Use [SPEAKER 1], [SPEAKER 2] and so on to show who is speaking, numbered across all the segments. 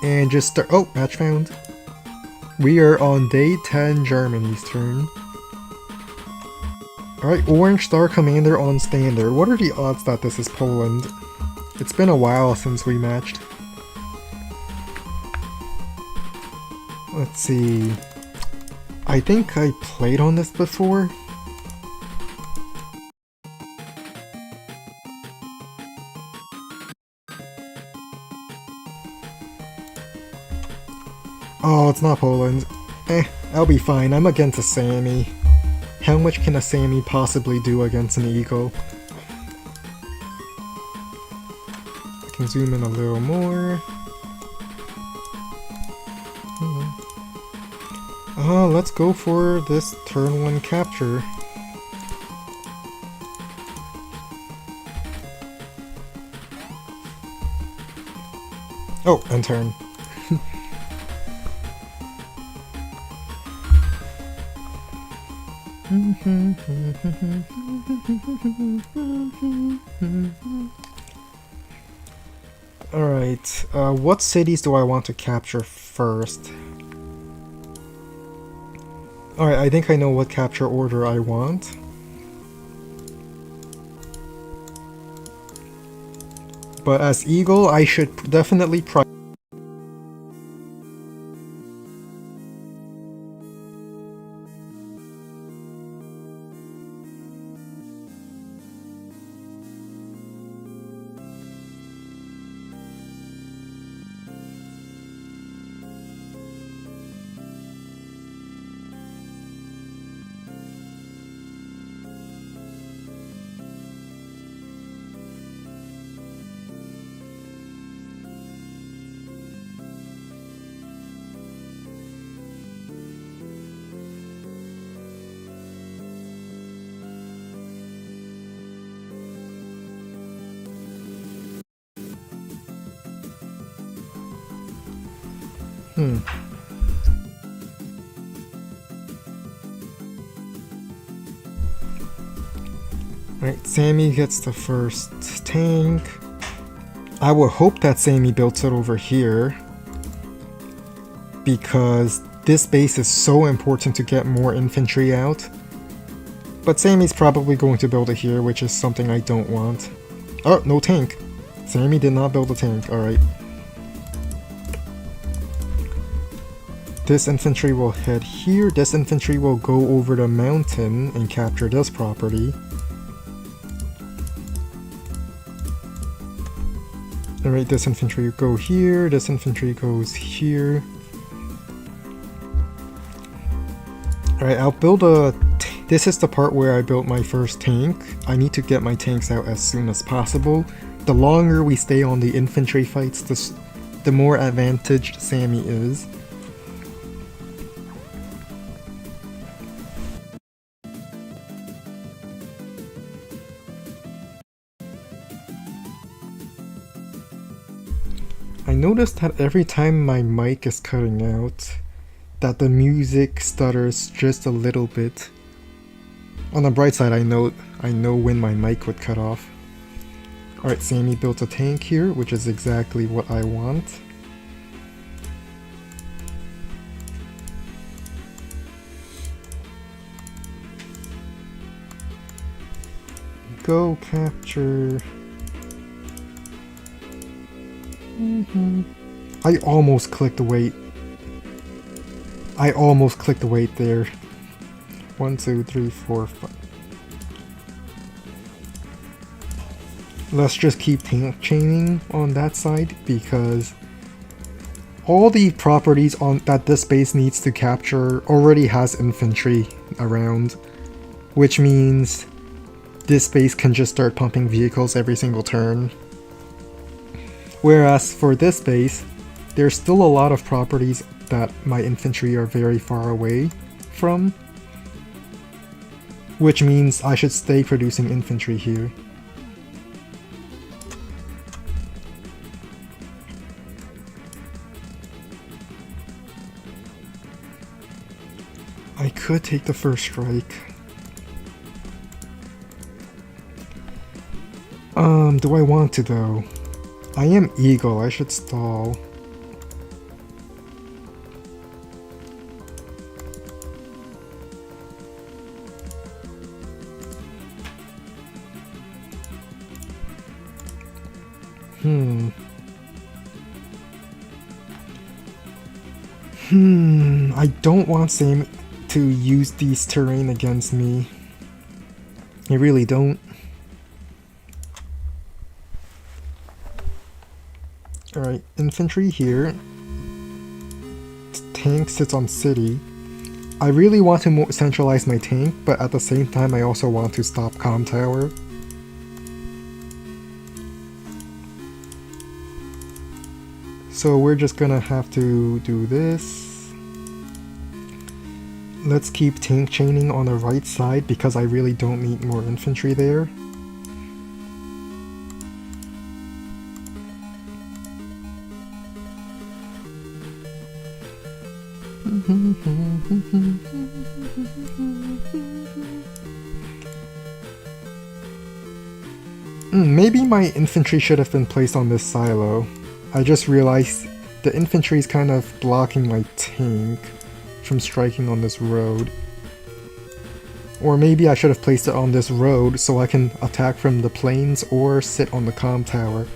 [SPEAKER 1] And just start. Oh, match found. We are on day 10, Germany's turn. Alright, Orange Star Commander on standard. What are the odds that this is Poland? It's been a while since we matched. Let's see. I think I played on this before. Oh, it's not Poland. I'll be fine. I'm against a Sammy. How much can a Sammy possibly do against an Eagle? I can zoom in a little more. Let's go for this turn 1 capture. Oh, and turn. Alright, what cities do I want to capture first? Alright, I think I know what capture order I want. But as Eagle, I should definitely Right, Sammy gets the first tank. I would hope that Sammy builds it over here, because this base is so important to get more infantry out. But Sammy's probably going to build it here, which is something I don't want. Oh, no tank. Sammy did not build a tank, alright. This infantry will head here, this infantry will go over the mountain and capture this property. Alright, this infantry will go here, this infantry goes here. Alright, I'll build a... This is the part where I built my first tank. I need to get my tanks out as soon as possible. The longer we stay on the infantry fights, the more advantaged Sammy is. I noticed that every time my mic is cutting out, that the music stutters just a little bit. On the bright side, I know when my mic would cut off. Alright, Sammy built a tank here, which is exactly what I want. Go capture... I almost clicked wait. I almost clicked wait there. 1, 2, 3, 4, 5. Let's just keep tank chaining on that side, because all the properties on that this base needs to capture already has infantry around, which means this base can just start pumping vehicles every single turn. Whereas for this base, there's still a lot of properties that my infantry are very far away from, which means I should stay producing infantry here. I could take the first strike. Do I want to though? I am Eagle, I should stall. I don't want Sam to use these terrain against me. I really don't. Alright, infantry here. Tank sits on city. I really want to centralize my tank, but at the same time I also want to stop comm tower. So we're just gonna have to do this. Let's keep tank chaining on the right side because I really don't need more infantry there. Maybe my infantry should have been placed on this silo. I just realized the infantry is kind of blocking my tank from striking on this road. Or maybe I should have placed it on this road so I can attack from the plains or sit on the comm tower,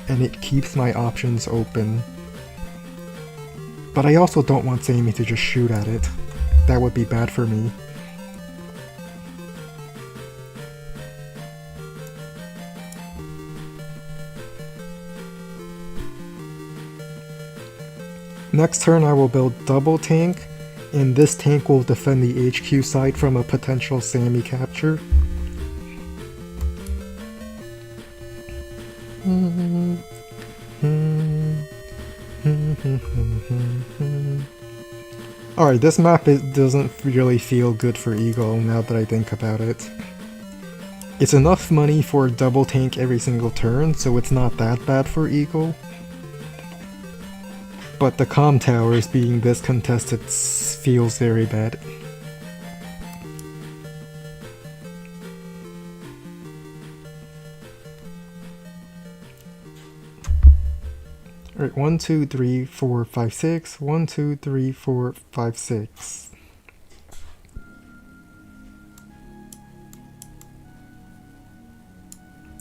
[SPEAKER 1] and it keeps my options open. But I also don't want Sammy to just shoot at it. That would be bad for me. Next turn I will build double tank, and this tank will defend the HQ side from a potential Sammy capture. Alright, this map doesn't really feel good for Eagle now that I think about it. It's enough money for double tank every single turn, so it's not that bad for Eagle. But the comm towers being this contested feels very bad. Alright, 1, 2, 3, 4, 5, 6. 1, 2, 3, 4, 5, 6.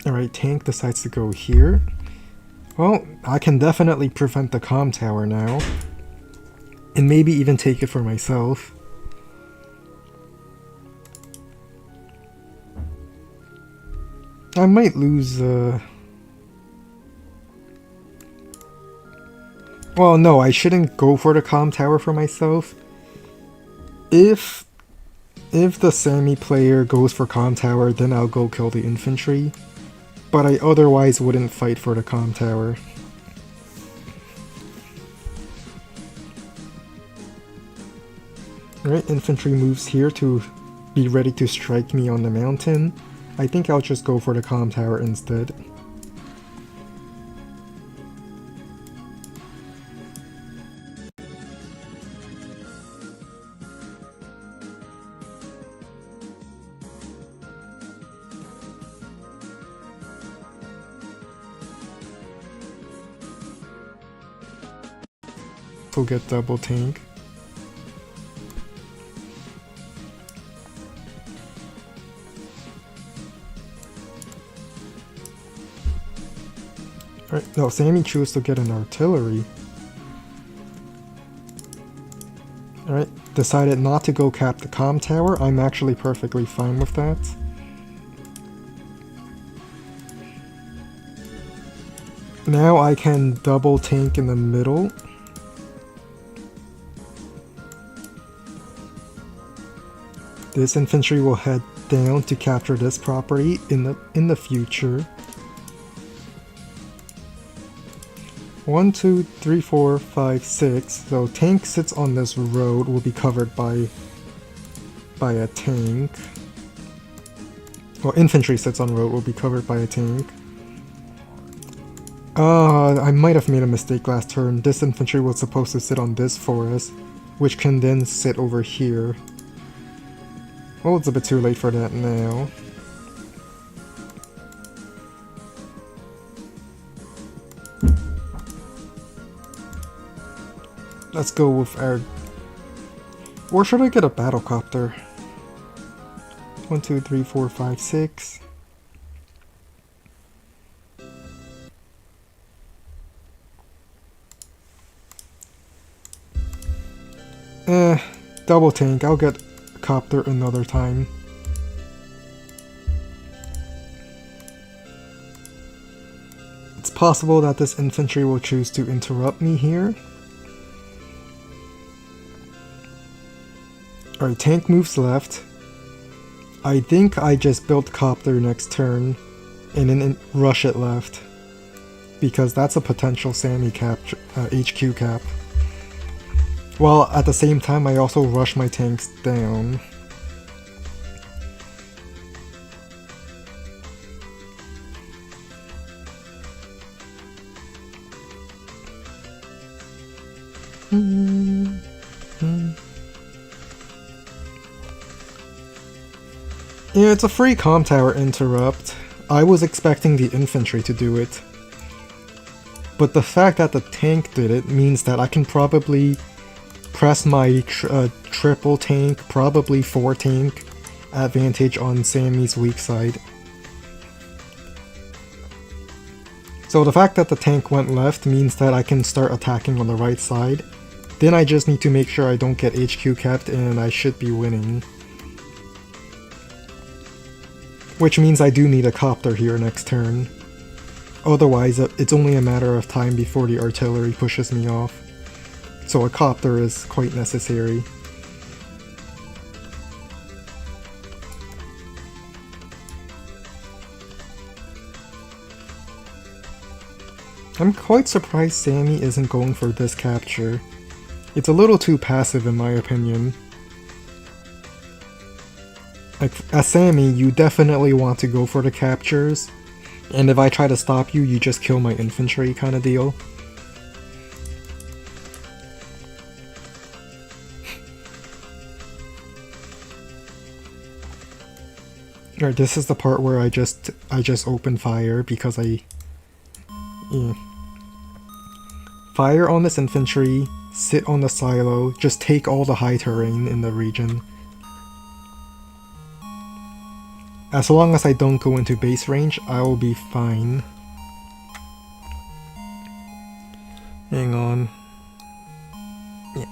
[SPEAKER 1] Alright, tank decides to go here. Well, I can definitely prevent the comm tower now. And maybe even take it for myself. I might lose, well, no, I shouldn't go for the comm tower for myself. If the Sammy player goes for comm tower, then I'll go kill the infantry. But I otherwise wouldn't fight for the comm tower. Alright, infantry moves here to be ready to strike me on the mountain. I think I'll just go for the comm tower instead. We'll get double tank. Alright, no, Sammy chose to get an artillery. Alright, decided not to go cap the comm tower. I'm actually perfectly fine with that. Now I can double tank in the middle. This infantry will head down to capture this property in the future. 1, 2, 3, 4, 5, 6. So tank sits on this road, will be covered by a tank. Well, infantry sits on road, will be covered by a tank. I might have made a mistake last turn. This infantry was supposed to sit on this forest, which can then sit over here. Well, it's a bit too late for that now. Let's go with our... Or should I get a battlecopter? 1, 2, 3, 4, 5, 6. Double tank. I'll get a copter another time. It's possible that this infantry will choose to interrupt me here. Alright, tank moves left. I think I just built copter next turn and then rush it left. Because that's a potential Sammy capture, HQ cap. While at the same time I also rush my tanks down. Yeah, it's a free comm tower interrupt. I was expecting the infantry to do it. But the fact that the tank did it means that I can probably press my triple tank, probably 4 tank, advantage on Sammy's weak side. So the fact that the tank went left means that I can start attacking on the right side. Then I just need to make sure I don't get HQ capped and I should be winning. Which means I do need a copter here next turn. Otherwise, it's only a matter of time before the artillery pushes me off. So a copter is quite necessary. I'm quite surprised Sammy isn't going for this capture. It's a little too passive in my opinion. Like, as Sammy, you definitely want to go for the captures, and if I try to stop you, you just kill my infantry kind of deal. Alright, this is the part where I just open fire because fire on this infantry, sit on the silo, just take all the high terrain in the region. As long as I don't go into base range, I will be fine. Hang on. Yeah.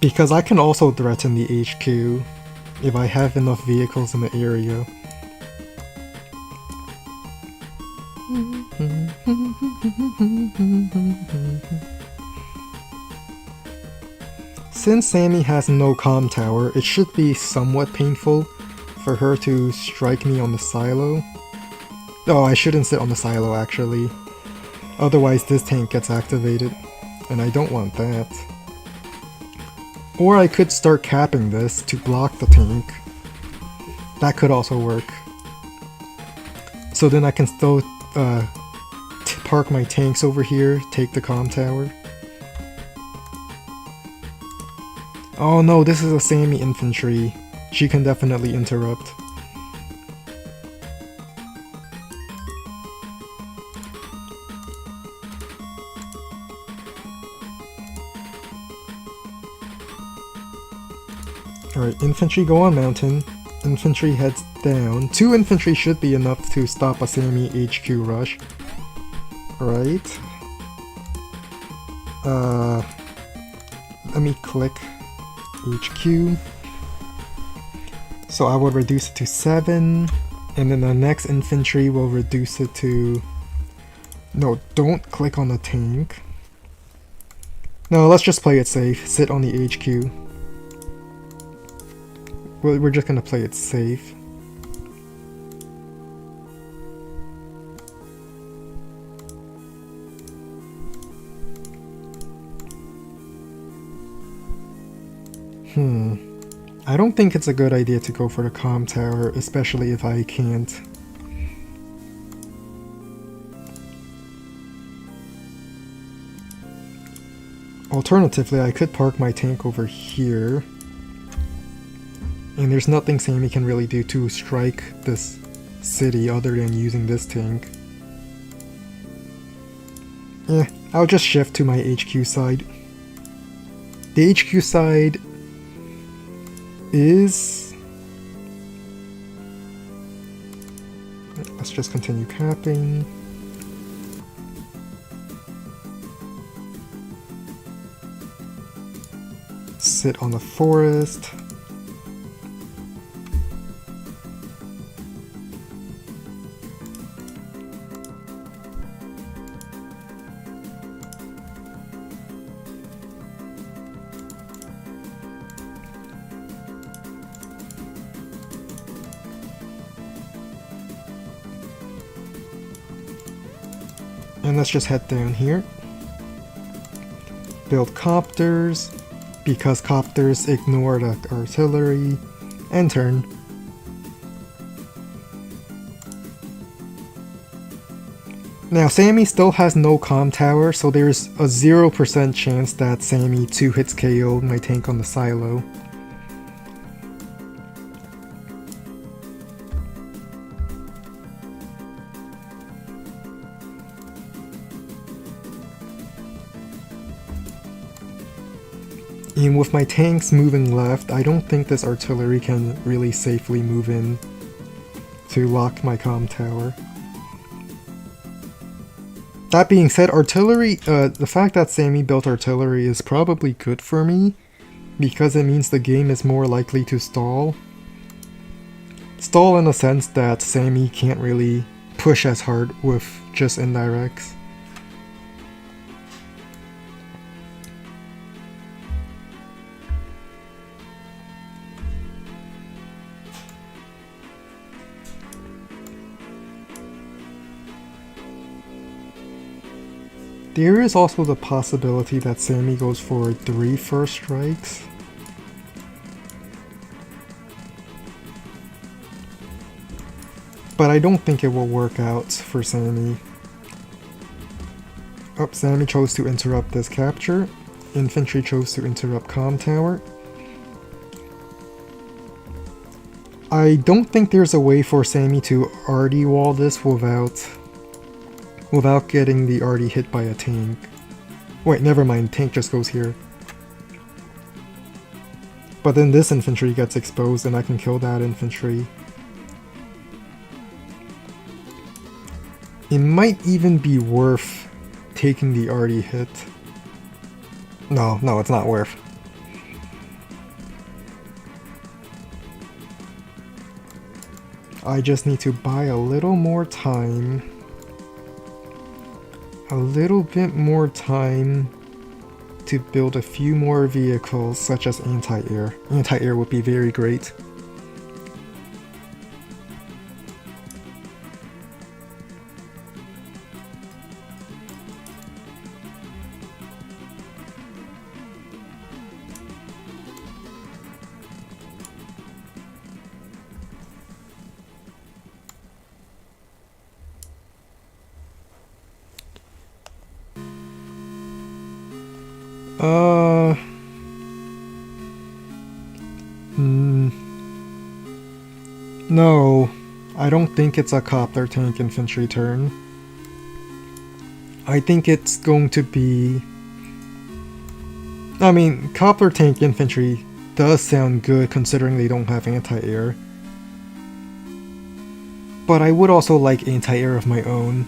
[SPEAKER 1] Because I can also threaten the HQ if I have enough vehicles in the area. Since Sammy has no comm tower, it should be somewhat painful for her to strike me on the silo. Oh, I shouldn't sit on the silo actually. Otherwise this tank gets activated, and I don't want that. Or I could start capping this to block the tank. That could also work. So then I can still park my tanks over here, take the comm tower. Oh no, this is a Sammy infantry. She can definitely interrupt. Alright, infantry go on mountain. Infantry heads down. 2 infantry should be enough to stop a Sammy HQ rush. Right. Let me click HQ. So I will reduce it to 7, and then the next infantry will reduce it to... No, don't click on the tank. No, let's just play it safe. Sit on the HQ. We're just gonna play it safe. I don't think it's a good idea to go for the comm tower, especially if I can't. Alternatively, I could park my tank over here. And there's nothing Sammy can really do to strike this city other than using this tank. I'll just shift to my HQ side. The HQ side is... Let's just continue capping. Sit on the forest. And let's just head down here. Build copters, because copters ignore the artillery, and turn. Now Sammy still has no comm tower, so there's a 0% chance that Sammy 2 hits KO my tank on the silo. And with my tanks moving left, I don't think this artillery can really safely move in to lock my comm tower. That being said, artillery, the fact that Sammy built artillery is probably good for me, because it means the game is more likely to stall. Stall in the sense that Sammy can't really push as hard with just indirects. There is also the possibility that Sammy goes for 3 first strikes. But I don't think it will work out for Sammy. Oh, Sammy chose to interrupt this capture. Infantry chose to interrupt comm tower. I don't think there's a way for Sammy to RD wall this without getting the RD hit by a tank. Wait, never mind, tank just goes here. But then this infantry gets exposed and I can kill that infantry. It might even be worth taking the RD hit. No, it's not worth. I just need to buy a little more time. A little bit more time to build a few more vehicles, such as anti-air. Anti-air would be very great. No, I don't think it's a copter tank infantry turn. I think it's going to be... I mean, copter tank infantry does sound good considering they don't have anti-air. But I would also like anti-air of my own.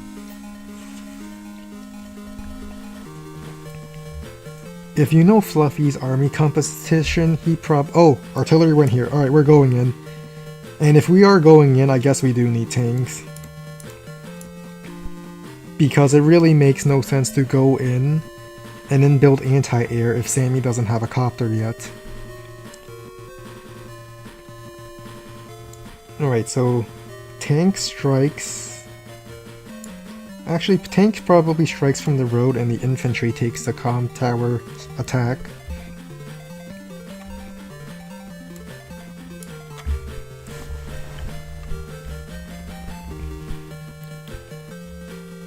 [SPEAKER 1] If you know Fluffy's army composition, he oh, artillery went here. Alright, we're going in. And if we are going in, I guess we do need tanks. Because it really makes no sense to go in and then build anti-air if Sammy doesn't have a copter yet. Alright, so tank strikes... Actually, tank probably strikes from the road and the infantry takes the comm tower attack.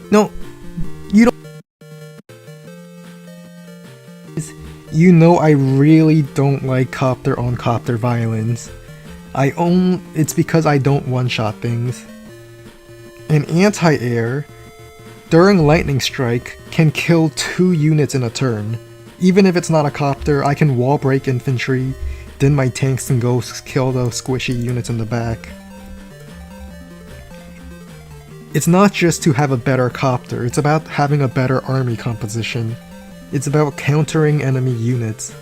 [SPEAKER 1] No, you don't. You know I really don't like copter on copter violence. It's because I don't one-shot things. And anti-air, during lightning strike, can kill 2 units in a turn. Even if it's not a copter, I can wall break infantry, then my tanks can go kill those squishy units in the back. It's not just to have a better copter, it's about having a better army composition. It's about countering enemy units.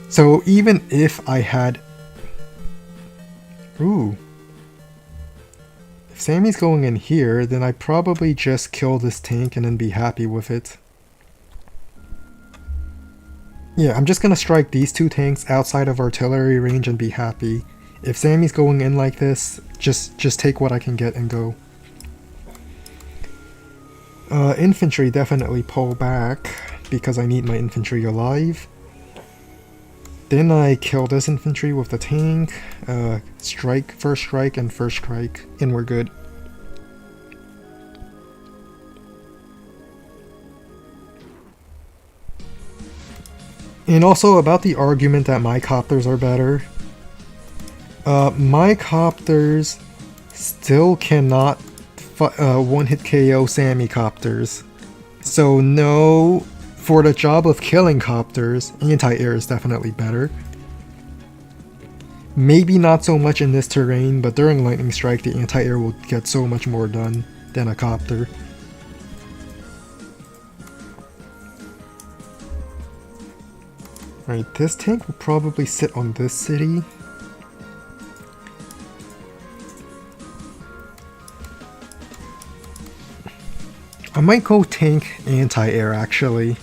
[SPEAKER 1] So even if I had... Ooh. If Sammy's going in here, then I'd probably just kill this tank and then be happy with it. Yeah, I'm just gonna strike these two tanks outside of artillery range and be happy. If Sammy's going in like this, just take what I can get and go. Infantry definitely pull back, because I need my infantry alive. Then I kill this infantry with the tank, strike, first strike, and we're good. And also about the argument that my copters are better. My copters still cannot one-hit KO Sammy copters. So no, for the job of killing copters, anti-air is definitely better. Maybe not so much in this terrain, but during lightning strike the anti-air will get so much more done than a copter. Alright, this tank will probably sit on this city. I might go tank anti-air actually,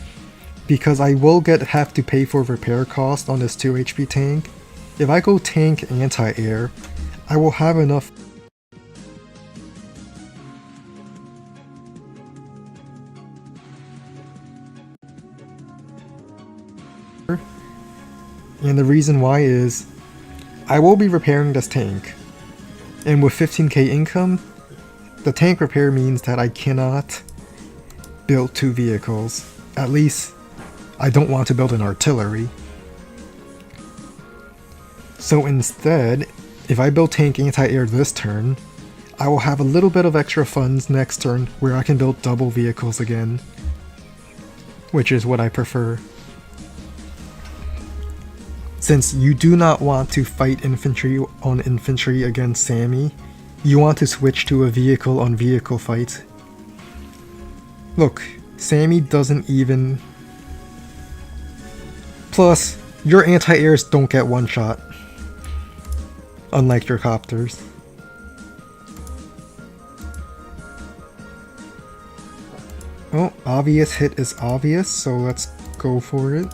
[SPEAKER 1] because I will have to pay for repair cost on this 2 HP tank. If I go tank anti-air, I will have enough and the reason why is I will be repairing this tank, and with 15k income, the tank repair means that I cannot build 2 vehicles. At least I don't want to build an artillery. So instead, if I build tank anti-air this turn, I will have a little bit of extra funds next turn where I can build double vehicles again, which is what I prefer. Since you do not want to fight infantry on infantry against Sammy, you want to switch to a vehicle on vehicle fight. Look, Sammy doesn't even... Plus, your anti-airs don't get one shot, unlike your copters. Oh, obvious hit is obvious, so let's go for it.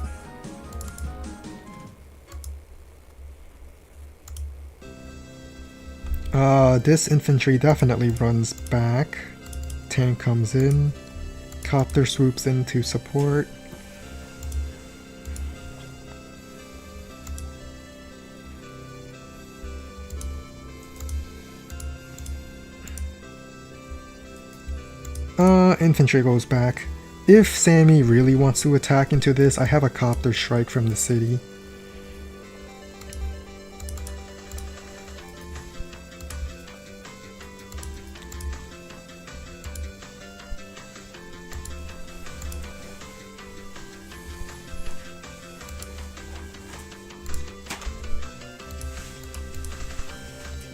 [SPEAKER 1] This infantry definitely runs back. Tank comes in. Copter swoops in to support. Infantry goes back. If Sammy really wants to attack into this, I have a copter strike from the city.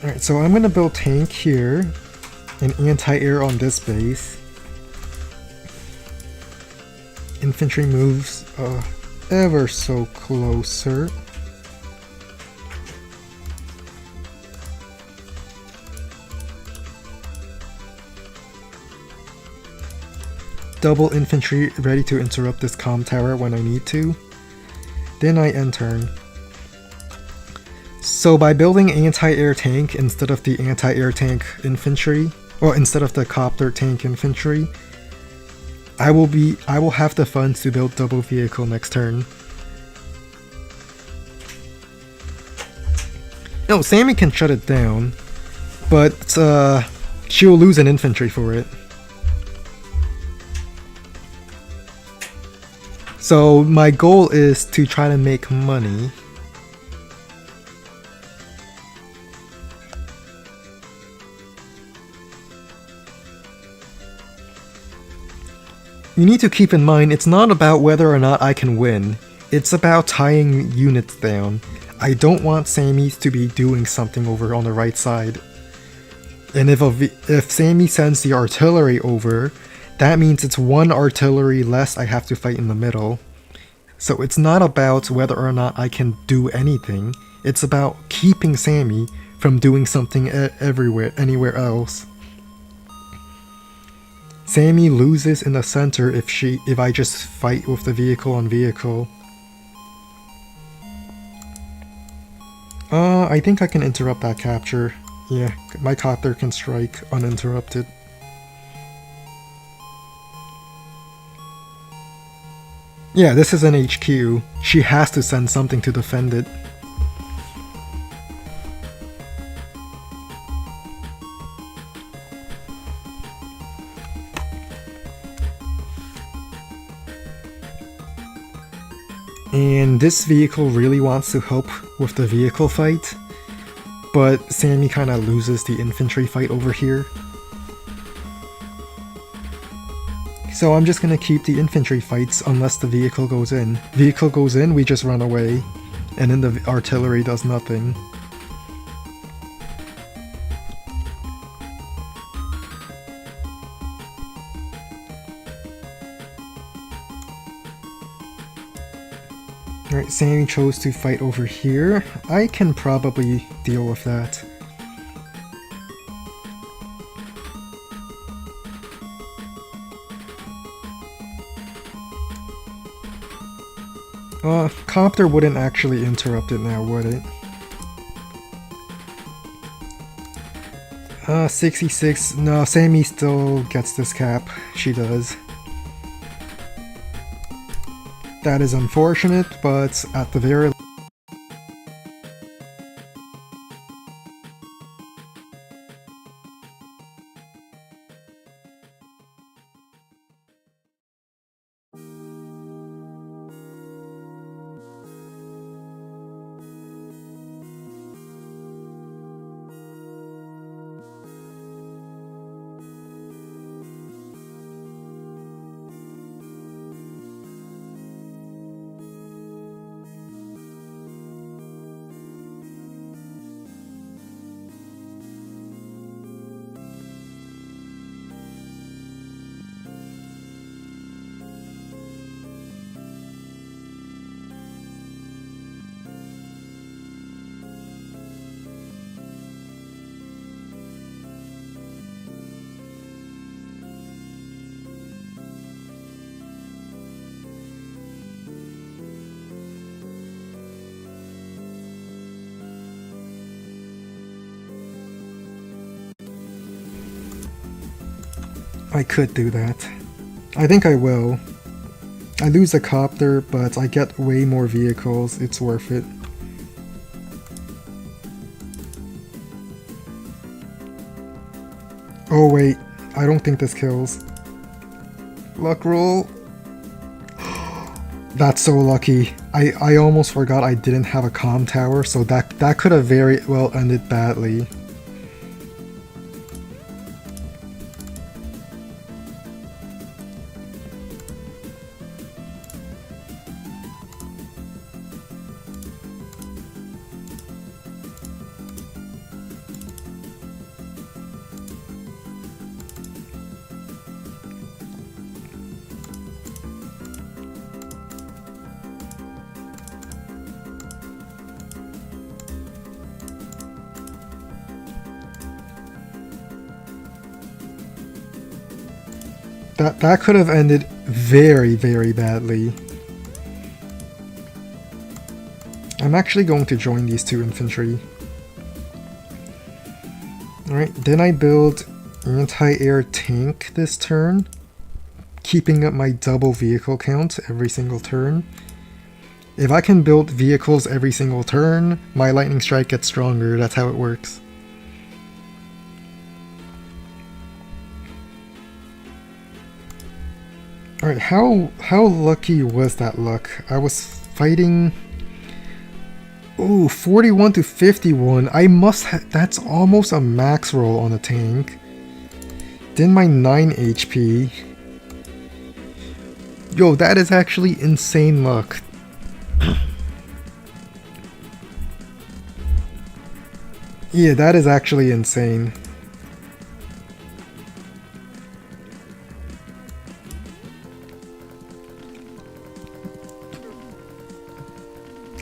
[SPEAKER 1] Alright, so I'm gonna build tank here, and anti-air on this base. Infantry moves ever so closer. Double infantry ready to interrupt this comm tower when I need to. Then I end turn. So by building anti-air tank instead of the anti-air tank infantry, or instead of the copter tank infantry, I will have the funds to build double vehicle next turn. No, Sammy can shut it down, but she will lose an infantry for it. So my goal is to try to make money. You need to keep in mind, it's not about whether or not I can win. It's about tying units down. I don't want Sammy to be doing something over on the right side. And if Sammy sends the artillery over, that means it's one artillery less I have to fight in the middle. So it's not about whether or not I can do anything, it's about keeping Sammy from doing something anywhere else. Sammy loses in the center if I just fight with the vehicle on vehicle. I think I can interrupt that capture. Yeah, my copter can strike uninterrupted. Yeah, this is an HQ. She has to send something to defend it. And this vehicle really wants to help with the vehicle fight, but Sammy kinda loses the infantry fight over here. So I'm just gonna keep the infantry fights unless the vehicle goes in. Vehicle goes in, we just run away, and then the artillery does nothing. Alright, Sammy chose to fight over here. I can probably deal with that. Copter wouldn't actually interrupt it now, would it? 66. No, Sammy still gets this cap. She does. That is unfortunate, but at the very I could do that. I think I will. I lose a copter, but I get way more vehicles. It's worth it. Oh wait, I don't think this kills. Luck roll. That's so lucky. I almost forgot I didn't have a comm tower, so that could have very well ended badly. That could have ended very, very badly. I'm actually going to join these two infantry. Alright, then I build anti-air tank this turn, keeping up my double vehicle count every single turn. If I can build vehicles every single turn, my lightning strike gets stronger. That's how it works. Alright, how lucky was that luck? I was fighting... Ooh, 41 to 51. I must have... That's almost a max roll on a tank. Then my 9 HP. Yo, that is actually insane luck. Yeah, that is actually insane.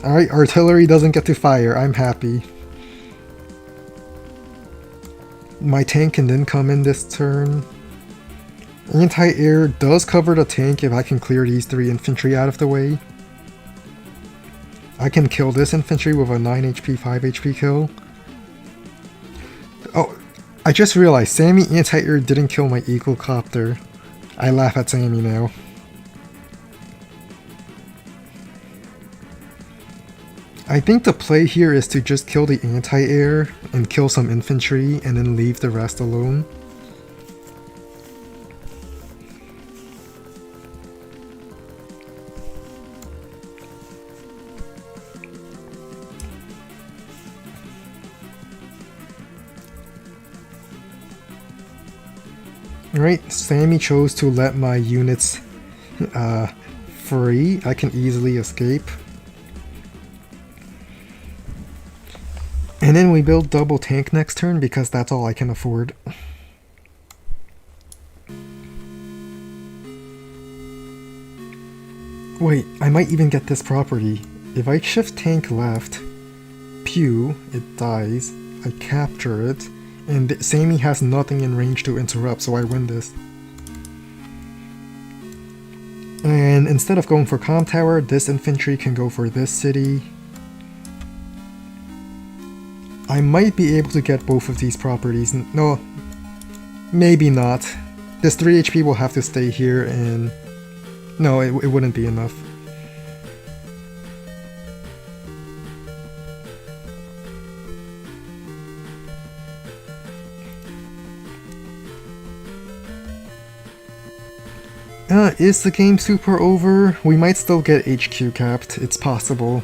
[SPEAKER 1] Alright, artillery doesn't get to fire. I'm happy. My tank can then come in this turn. Anti-air does cover the tank if I can clear these 3 infantry out of the way. I can kill this infantry with a 9 HP, 5 HP kill. Oh, I just realized Sammy anti-air didn't kill my Eagle Copter. I laugh at Sammy now. I think the play here is to just kill the anti-air and kill some infantry and then leave the rest alone. Alright, Sammy chose to let my units free. I can easily escape. And then we build double tank next turn because that's all I can afford. Wait, I might even get this property. If I shift tank left, pew, it dies, I capture it, and Sammy has nothing in range to interrupt, so I win this. And instead of going for comm tower, this infantry can go for this city. I might be able to get both of these properties. No, maybe not. This 3 HP will have to stay here, and no, it wouldn't be enough. Is the game super over? We might still get HQ capped, it's possible.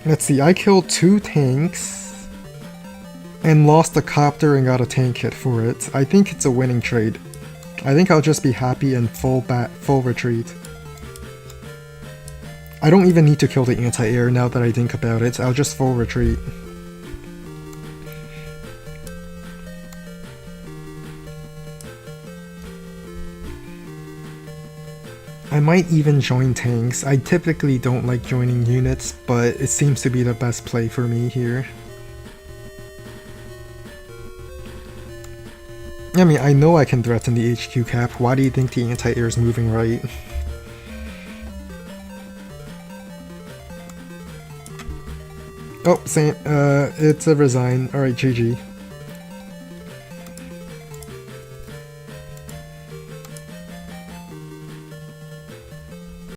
[SPEAKER 1] Let's see, I killed 2 tanks and lost a copter and got a tank hit for it. I think it's a winning trade. I think I'll just be happy and full retreat. I don't even need to kill the anti-air now that I think about it, I'll just full retreat. I might even join tanks. I typically don't like joining units, but it seems to be the best play for me here. I mean, I know I can threaten the HQ cap. Why do you think the anti-air is moving right? Oh, it's a resign. Alright, GG.